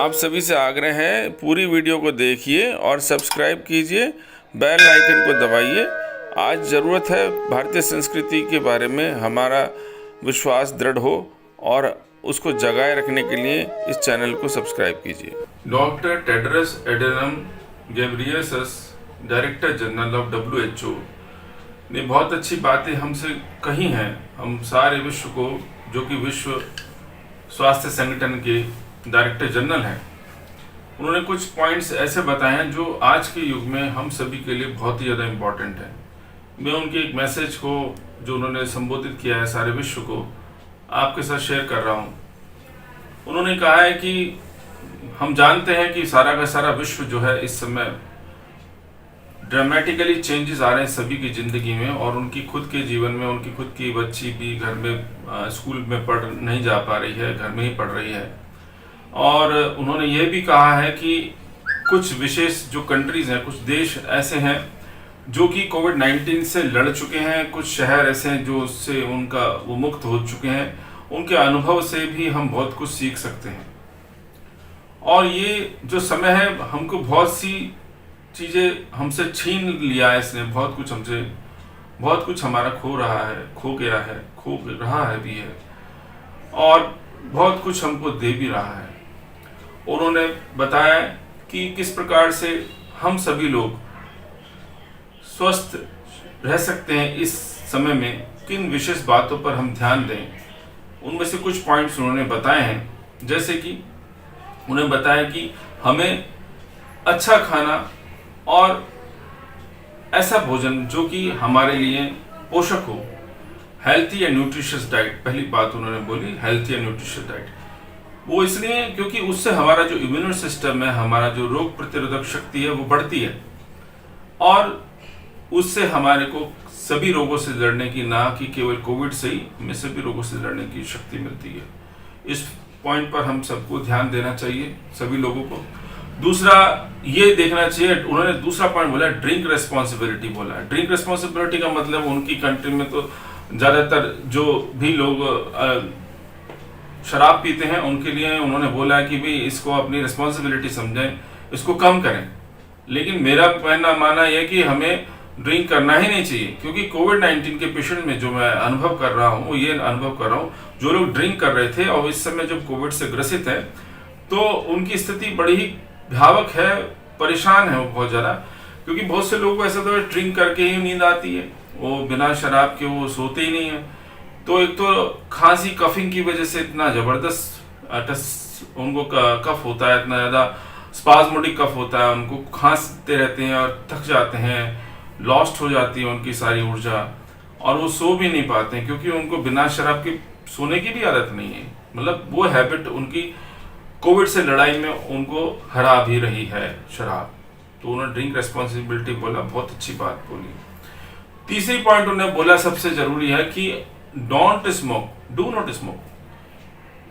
आप सभी से आग्रह है, पूरी वीडियो को देखिए और सब्सक्राइब कीजिए, बेल आइकन को दबाइए। आज ज़रूरत है भारतीय संस्कृति के बारे में हमारा विश्वास दृढ़ हो और उसको जगाए रखने के लिए इस चैनल को सब्सक्राइब कीजिए। Doctor Tedros Adhanom Ghebreyesus, director general of WHO, ने बहुत अच्छी बातें हमसे कही हैं। हम सारे विश्व को, जो कि विश्व स्वास्थ्य संगठन के डायरेक्टर जनरल हैं, उन्होंने कुछ पॉइंट्स ऐसे बताए हैं जो आज के युग में हम सभी के लिए बहुत ही ज़्यादा इम्पोर्टेंट है। मैं उनके एक मैसेज को, जो उन्होंने संबोधित किया है सारे विश्व को, आपके साथ शेयर कर रहा हूँ। उन्होंने कहा है कि हम जानते हैं कि सारा का सारा विश्व जो है इस समय ड्रामेटिकली चेंजेस आ रहे हैं सभी की ज़िंदगी में, और उनकी खुद के जीवन में उनकी खुद की बच्ची भी घर में स्कूल में पढ़ नहीं जा पा रही है, घर में ही पढ़ रही है। और उन्होंने ये भी कहा है कि कुछ विशेष जो कंट्रीज़ हैं, कुछ देश ऐसे हैं जो कि कोविड-19 से लड़ चुके हैं, कुछ शहर ऐसे हैं जो उससे वो मुक्त हो चुके हैं। उनके अनुभव से भी हम बहुत कुछ सीख सकते हैं। और ये जो समय है, हमको बहुत सी चीज़ें हमसे छीन लिया है इसने, बहुत कुछ हमारा खो रहा है भी है, और बहुत कुछ हमको दे भी रहा है। उन्होंने बताया कि किस प्रकार से हम सभी लोग स्वस्थ रह सकते हैं इस समय में, किन विशेष बातों पर हम ध्यान दें। उनमें से कुछ पॉइंट्स उन्होंने बताए हैं, जैसे कि उन्हें बताया कि हमें अच्छा खाना और ऐसा भोजन जो कि हमारे लिए पोषक हो, हेल्थी एंड न्यूट्रिशियस डाइट। पहली बात उन्होंने बोली हेल्थी एंड न्यूट्रिशियस डाइट। वो इसलिए क्योंकि उससे हमारा जो इम्यून सिस्टम है, हमारा जो रोग प्रतिरोधक शक्ति है, वो बढ़ती है, और उससे हमारे को सभी रोगों से लड़ने की, ना कि केवल कोविड से ही, हमें सभी रोगों से लड़ने की शक्ति मिलती है। इस पॉइंट पर हम सबको ध्यान देना चाहिए, सभी लोगों को। दूसरा ये देखना चाहिए, उन्होंने दूसरा पॉइंट बोला ड्रिंक रेस्पॉन्सिबिलिटी बोला। ड्रिंक रेस्पॉन्सिबिलिटी का मतलब उनकी कंट्री में तो ज़्यादातर जो भी लोग शराब पीते हैं उनके लिए उन्होंने बोला कि भाई इसको अपनी रिस्पॉन्सिबिलिटी समझें, इसको कम करें। लेकिन मेरा मानना यह कि हमें ड्रिंक करना ही नहीं चाहिए, क्योंकि कोविड-19 के पेशेंट में जो मैं अनुभव कर रहा हूँ, वो ये अनुभव कर रहा हूँ, जो लोग ड्रिंक कर रहे थे और इस समय जब कोविड से ग्रसित है, तो उनकी स्थिति बड़ी ही भयावक है, परेशान है वो बहुत ज़्यादा। क्योंकि बहुत से लोगों को ऐसा तो ड्रिंक करके ही नींद आती है, वो बिना शराब के वो सोते ही नहीं है। तो एक तो खांसी कफिंग की वजह से इतना ज़बरदस्त उनको कफ होता है, इतना ज़्यादा स्पाज्मोडिक कफ होता है, उनको खांसते रहते हैं और थक जाते हैं, लॉस्ट हो जाती है उनकी सारी ऊर्जा, और वो सो भी नहीं पाते हैं, क्योंकि उनको बिना शराब के सोने की भी आदत नहीं है। मतलब वो हैबिट उनकी कोविड से लड़ाई में उनको हरा भी रही है शराब। तो उन्होंने ड्रिंक रेस्पॉन्सिबिलिटी बोला, बहुत अच्छी बात बोली। तीसरी पॉइंट उन्होंने बोला सबसे जरूरी है कि don't smoke, do not smoke.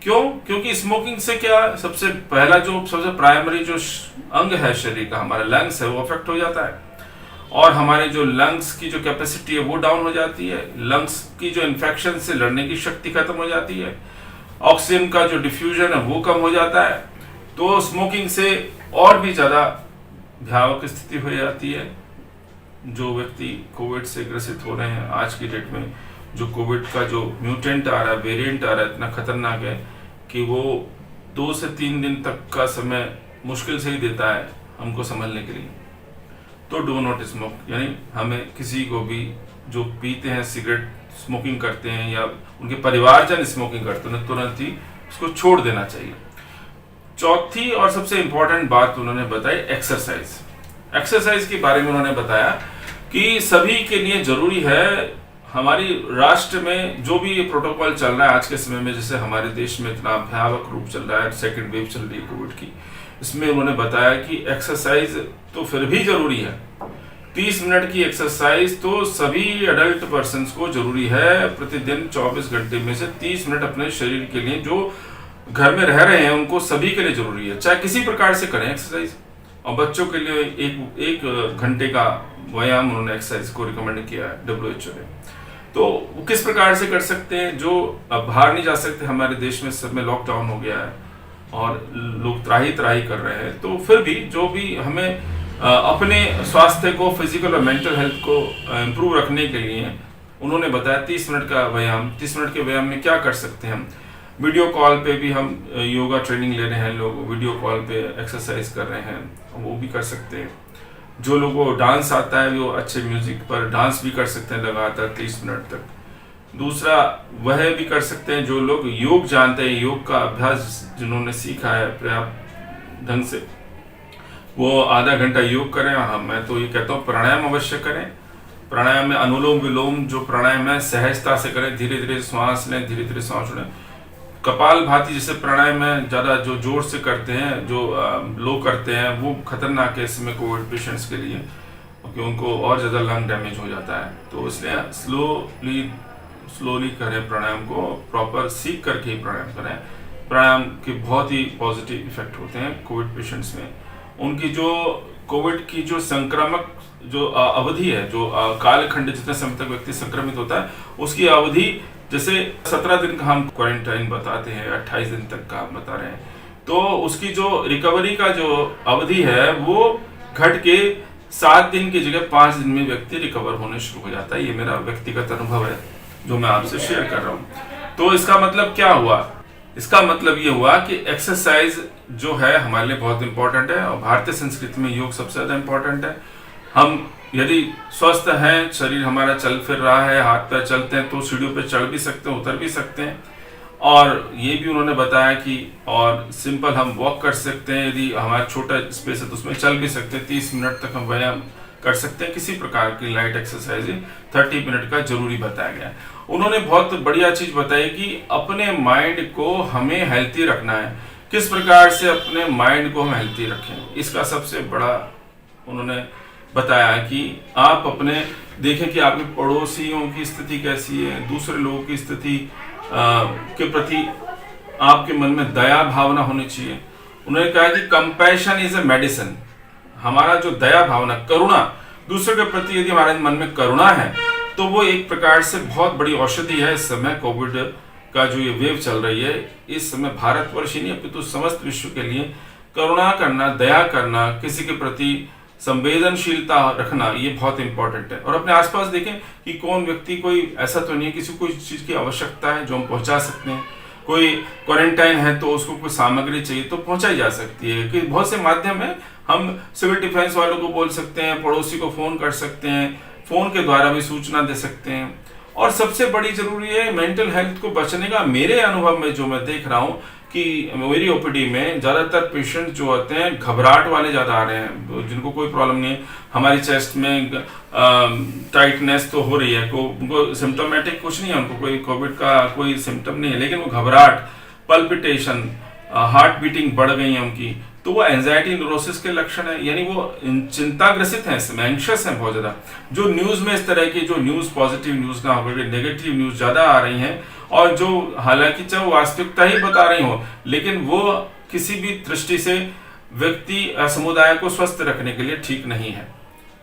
क्यों? क्योंकि स्मोकिंग से क्या, सबसे पहला जो सबसे प्राइमरी जो अंग है शरीर का, हमारा लंग्स है, वो अफेक्ट हो जाता है, और हमारे जो लंग्स की जो कैपेसिटी है वो डाउन हो जाती है। लंग्स की जो इन्फेक्शन से लड़ने की शक्ति खत्म हो जाती है, ऑक्सीजन का जो डिफ्यूजन है वो कम हो जाता है। तो स्मोकिंग से और भी ज़्यादा भयावक स्थिति हो जाती है। जो व्यक्ति कोविड से ग्रसित हो रहे हैं आज की डेट में, जो कोविड का जो म्यूटेंट आ रहा है, वेरिएंट आ रहा है, इतना खतरनाक है कि वो 2 से 3 दिन तक का समय मुश्किल से ही देता है हमको संभलने के लिए। तो डू नॉट स्मोक, यानी हमें किसी को भी जो पीते हैं, सिगरेट स्मोकिंग करते हैं, या उनके परिवारजन स्मोकिंग करते हैं, तुरंत ही उसको छोड़ देना चाहिए। चौथी और सबसे इम्पोर्टेंट बात उन्होंने बताई एक्सरसाइज। एक्सरसाइज के बारे में उन्होंने बताया कि सभी के लिए जरूरी है। हमारी राष्ट्र में जो भी ये प्रोटोकॉल चल रहा है आज के समय में, जैसे हमारे देश में इतना भयावक रूप चल रहा है, सेकेंड वेव चल रही है कोविड की, इसमें उन्होंने बताया कि एक्सरसाइज तो फिर भी जरूरी है। 30 मिनट की एक्सरसाइज तो सभी अडल्ट पर्सन्स को जरूरी है। प्रतिदिन 24 घंटे में से 30 मिनट अपने शरीर के लिए, जो घर में रह रहे हैं उनको सभी के लिए जरूरी है, चाहे किसी प्रकार से करें एक्सरसाइज। और बच्चों के लिए एक घंटे का व्यायाम उन्होंने एक्सरसाइज को रिकमेंड किया है WHO ने। तो वो किस प्रकार से कर सकते हैं, जो अब बाहर नहीं जा सकते, हमारे देश में सब में लॉकडाउन हो गया है, और लोग त्राही त्राही कर रहे हैं, तो फिर भी जो भी हमें अपने स्वास्थ्य को, फिजिकल और मेंटल हेल्थ को इम्प्रूव रखने के लिए उन्होंने बताया 30 मिनट का व्यायाम। 30 मिनट के व्यायाम में क्या कर सकते हैं हम? वीडियो कॉल पे भी हम योगा ट्रेनिंग ले रहे हैं, लोग वीडियो कॉल पे एक्सरसाइज कर रहे हैं, वो भी कर सकते हैं। जो लोगों को डांस आता है वो अच्छे म्यूजिक पर डांस भी कर सकते हैं लगातार 30 मिनट तक। दूसरा वह भी कर सकते हैं जो लोग योग जानते हैं, योग का अभ्यास जिन्होंने सीखा है पर्याप्त ढंग से, वो आधा घंटा योग करें। हाँ, मैं तो ये कहता हूँ प्राणायाम अवश्य करें। प्राणायाम में अनुलोम विलोम जो प्राणायाम है सहजता से करें, धीरे धीरे श्वास लें, धीरे धीरे सांस छोड़ें। कपाल भाती जैसे प्राणायाम है ज़्यादा जो जोर से करते हैं, जो लो करते हैं, वो खतरनाक है इस समय कोविड पेशेंट्स के लिए, क्योंकि उनको और ज़्यादा लंग डैमेज हो जाता है। तो इसलिए स्लोली करें प्राणायाम को, प्रॉपर सीख करके ही प्राणायाम करें। प्राणायाम के बहुत ही पॉजिटिव इफेक्ट होते हैं कोविड पेशेंट्स में। उनकी जो कोविड की जो संक्रामक जो अवधि है, जो कालखंड जितने समय तक व्यक्ति संक्रमित होता है, उसकी अवधि जैसे 17 दिन का हम क्वारंटाइन बताते हैं, 28 दिन तक का हम बता रहे हैं, तो उसकी जो रिकवरी का जो अवधि है वो घट के 7 दिन की जगह 5 दिन में व्यक्ति रिकवर होने शुरू हो जाता है। ये मेरा व्यक्तिगत अनुभव है जो मैं आपसे शेयर कर रहा हूँ। तो इसका मतलब क्या हुआ? इसका मतलब ये हुआ कि एक्सरसाइज जो है हमारे लिए बहुत इंपॉर्टेंट है, और भारतीय संस्कृति में योग सबसे ज्यादा इंपॉर्टेंट है। हम यदि स्वस्थ हैं, शरीर हमारा चल फिर रहा है, हाथ पैर चलते हैं, तो सीढ़ियों पे चढ़ भी सकते हैं, उतर भी सकते हैं। और ये भी उन्होंने बताया कि और सिंपल हम वॉक कर सकते हैं, यदि हमारा छोटा स्पेस है तो उसमें चल भी सकते हैं। 30 मिनट तक हम व्यायाम कर सकते हैं, किसी प्रकार की लाइट एक्सरसाइज 30 मिनट का जरूरी बताया गया। उन्होंने बहुत बढ़िया चीज बताई कि अपने माइंड को हमें हेल्थी रखना है। किस प्रकार से अपने माइंड को हम हेल्थी रखें, इसका सबसे बड़ा उन्होंने बताया कि आप अपने देखें कि आपके पड़ोसियों की स्थिति कैसी है, दूसरे लोगों की स्थिति के प्रति आपके मन में दया भावना होनी चाहिए। उन्होंने कहा कि कंपैशन इज ए मेडिसिन। हमारा जो दया भावना, करुणा, दूसरे के प्रति यदि हमारे मन में करुणा है तो वो एक प्रकार से बहुत बड़ी औषधि है। इस समय कोविड का जो ये वेव चल रही है, इस समय भारतवर्ष ही नहीं अपितु समस्त विश्व के लिए करुणा करना, दया करना, किसी के प्रति संवेदनशीलता रखना, ये बहुत इंपॉर्टेंट है। और अपने आसपास देखें कि कौन व्यक्ति, कोई ऐसा तो नहीं है किसी को कोई चीज की आवश्यकता है जो हम पहुंचा सकते हैं। कोई क्वारंटाइन है तो उसको कोई सामग्री चाहिए तो पहुंचाई जा सकती है, कि बहुत से माध्यम है। हम सिविल डिफेंस वालों को बोल सकते हैं, पड़ोसी को फोन कर सकते हैं, फोन के द्वारा भी सूचना दे सकते हैं। और सबसे बड़ी जरूरी है मेंटल हेल्थ को बचने का। मेरे अनुभव में जो मैं देख रहा हूँ कि मेरी ओपीडी में ज्यादातर पेशेंट जो होते हैं घबराहट वाले ज्यादा आ रहे हैं, जिनको कोई प्रॉब्लम नहीं है। हमारी चेस्ट में टाइटनेस तो हो रही है, उनको सिम्टोमेटिक कुछ नहीं है, उनको कोई कोविड का कोई सिम्टम नहीं है, लेकिन वो घबराहट, पल्पिटेशन, हार्ट बीटिंग बढ़ गई है उनकी, तो वो एंजाइटी न्यूरोसिस के लक्षण है। यानी वो चिंताग्रसित हैं, एंग्शियस हैं बहुत ज्यादा। जो न्यूज में इस तरह की जो न्यूज, पॉजिटिव न्यूज ना होकर नेगेटिव न्यूज ज्यादा आ रही हैं, और जो हालांकि चाहे वास्तविकता ही बता रही हो, लेकिन वो किसी भी दृष्टि से व्यक्ति समुदाय को स्वस्थ रखने के लिए ठीक नहीं है,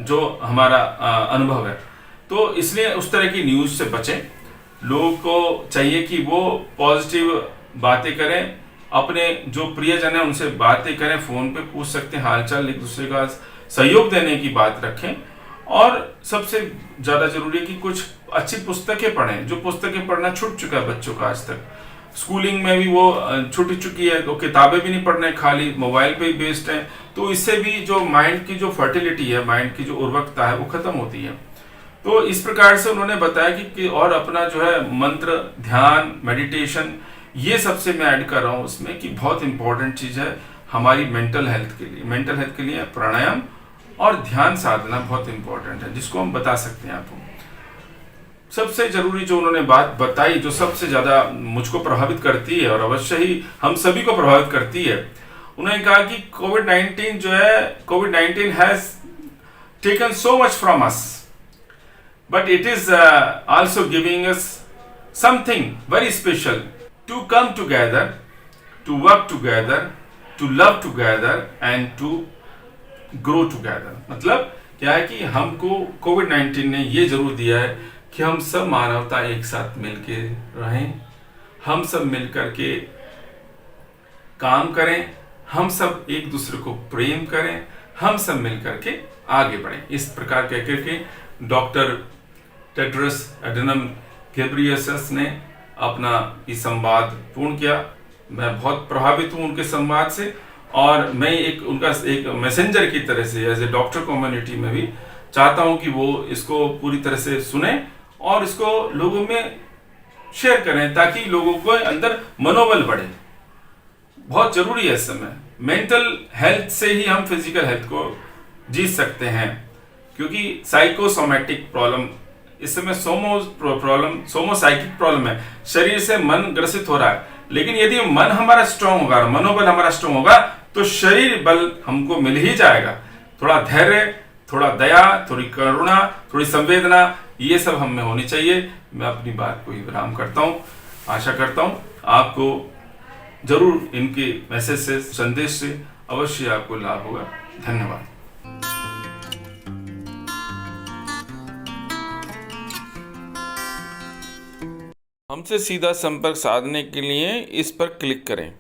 जो हमारा अनुभव है। तो इसलिए उस तरह की न्यूज से बचें। लोगों को चाहिए कि वो पॉजिटिव बातें करें, अपने जो प्रियजन है उनसे बातें करें, फोन पे पूछ सकते हैं हालचाल, एक दूसरे का सहयोग देने की बात रखें। और सबसे ज्यादा जरूरी है कि कुछ अच्छी पुस्तकें पढ़ें। जो पुस्तकें पढ़ना छूट चुका है बच्चों का, आज तक स्कूलिंग में भी वो छूट चुकी है, तो किताबें भी नहीं पढ़ रहे, खाली मोबाइल पे ही बेस्ड है। तो इससे भी जो माइंड की जो फर्टिलिटी है, माइंड की जो उर्वरकता है, वो खत्म होती है। तो इस प्रकार से उन्होंने बताया कि और अपना जो है मंत्र, ध्यान, मेडिटेशन, ये सबसे मैं ऐड कर रहा हूं उसमें कि बहुत इंपॉर्टेंट चीज है हमारी मेंटल हेल्थ के लिए। मेंटल हेल्थ के लिए प्राणायाम और ध्यान साधना बहुत इंपॉर्टेंट है, जिसको हम बता सकते हैं आपको। सबसे जरूरी जो उन्होंने बात बताई, जो सबसे ज्यादा मुझको प्रभावित करती है और अवश्य ही हम सभी को प्रभावित करती है, उन्होंने कहा कि कोविड-19 जो है, कोविड-19 has taken so much from us, but it is also giving us something very special to come together, to work together, to love together and to grow together। मतलब क्या है कि हमको कोविड-19 ने ये जरूर दिया है कि हम सब मानवता एक साथ मिलके रहें, हम सब मिलकर के काम करें, हम सब एक दूसरे को प्रेम करें, हम सब मिलकर के आगे बढ़ें। इस प्रकार कह करके डॉक्टर टेड्रस एडनम घेब्रेयेसस ने अपना ये संवाद पूर्ण किया। मैं बहुत प्रभावित हूँ उनके संवाद से, और मैं उनका एक मैसेंजर की तरह से एज ए डॉक्टर कम्युनिटी में भी चाहता हूँ कि वो इसको पूरी तरह से सुने और इसको लोगों में शेयर करें, ताकि लोगों को अंदर मनोबल बढ़े। बहुत जरूरी है इस समय। मेंटल हेल्थ से ही हम फिजिकल हेल्थ को जीत सकते हैं, क्योंकि साइकोसोमैटिक प्रॉब्लम इस समय सोमोसाइकिक प्रॉब्लम है, शरीर से मन ग्रसित हो रहा है। लेकिन यदि मन हमारा स्ट्रांग होगा, मनोबल हमारा स्ट्रांग होगा, तो शरीर बल हमको मिल ही जाएगा। थोड़ा धैर्य, थोड़ा दया, थोड़ी करुणा, थोड़ी संवेदना, ये सब हम में होनी चाहिए। मैं अपनी बात को ही विराम करता हूँ। आशा करता हूँ आपको जरूर इनके मैसेज से, संदेश से अवश्य आपको लाभ होगा। धन्यवाद। हमसे सीधा संपर्क साधने के लिए इस पर क्लिक करें।